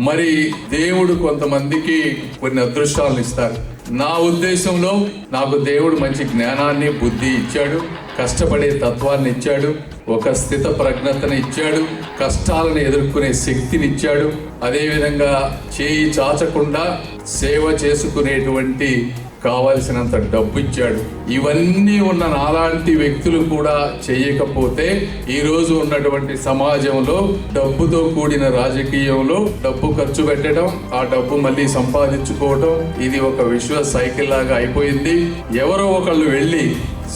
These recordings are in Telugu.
మరి దేవుడు కొంతమందికి కొన్ని అదృష్టాలను ఇస్తారు. నా ఉద్దేశంలో నాకు దేవుడు మంచి జ్ఞానాన్ని, బుద్ధి ఇచ్చాడు, కష్టపడే తత్వాన్ని ఇచ్చాడు, ఒక స్థిత ప్రజ్ఞతను ఇచ్చాడు, కష్టాలను ఎదుర్కొనే శక్తిని ఇచ్చాడు, అదేవిధంగా చేయి చాచకుండా సేవ చేసుకునేటువంటి కావలసినంత డబ్బు ఇచ్చాడు. ఇవన్నీ ఉన్న నాలాంటి వ్యక్తులు కూడా చేయకపోతే ఈ రోజు ఉన్నటువంటి సమాజంలో డబ్బుతో కూడిన రాజకీయంలో డబ్బు ఖర్చు పెట్టడం, ఆ డబ్బు మళ్ళీ సంపాదించుకోవడం, ఇది ఒక విశ్వ సైకిల్ లాగా అయిపోయింది. ఎవరో ఒకళ్ళు వెళ్ళి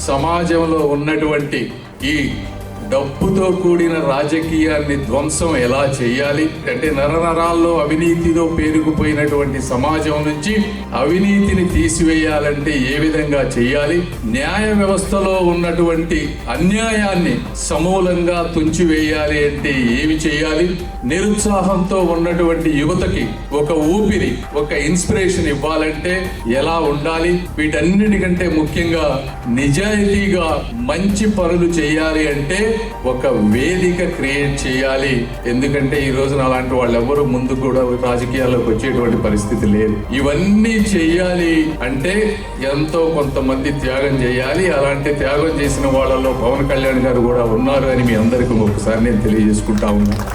సమాజంలో ఉన్నటువంటి ఈ డబ్బుతో కూడిన రాజకీయాన్ని ధ్వంసం ఎలా చేయాలి అంటే, నరనరాల్లో అవినీతితో పేరుకుపోయినటువంటి సమాజం నుంచి అవినీతిని తీసివేయాలంటే ఏ విధంగా చేయాలి, న్యాయ వ్యవస్థలో ఉన్నటువంటి అన్యాయాన్ని సమూలంగా తుంచివేయాలి అంటే ఏమి చేయాలి, నిరుత్సాహంతో ఉన్నటువంటి యువతకి ఒక ఊపిరి, ఒక ఇన్స్పిరేషన్ ఇవ్వాలంటే ఎలా ఉండాలి, వీటన్నిటికంటే ముఖ్యంగా నిజాయితీగా మంచి పనులు చేయాలి అంటే ఒక వేదిక క్రియేట్ చేయాలి. ఎందుకంటే ఈ రోజున అలాంటి వాళ్ళు ఎవరు ముందు కూడా రాజకీయాల్లోకి వచ్చేటువంటి పరిస్థితి లేదు. ఇవన్నీ చేయాలి అంటే ఎంతో కొంతమంది త్యాగం చేయాలి. అలాంటి త్యాగం చేసిన వాళ్ళలో పవన్ కళ్యాణ్ గారు కూడా ఉన్నారు అని మీ అందరికీ ఒకసారి నేను తెలియజేసుకుంటా ఉన్నాను.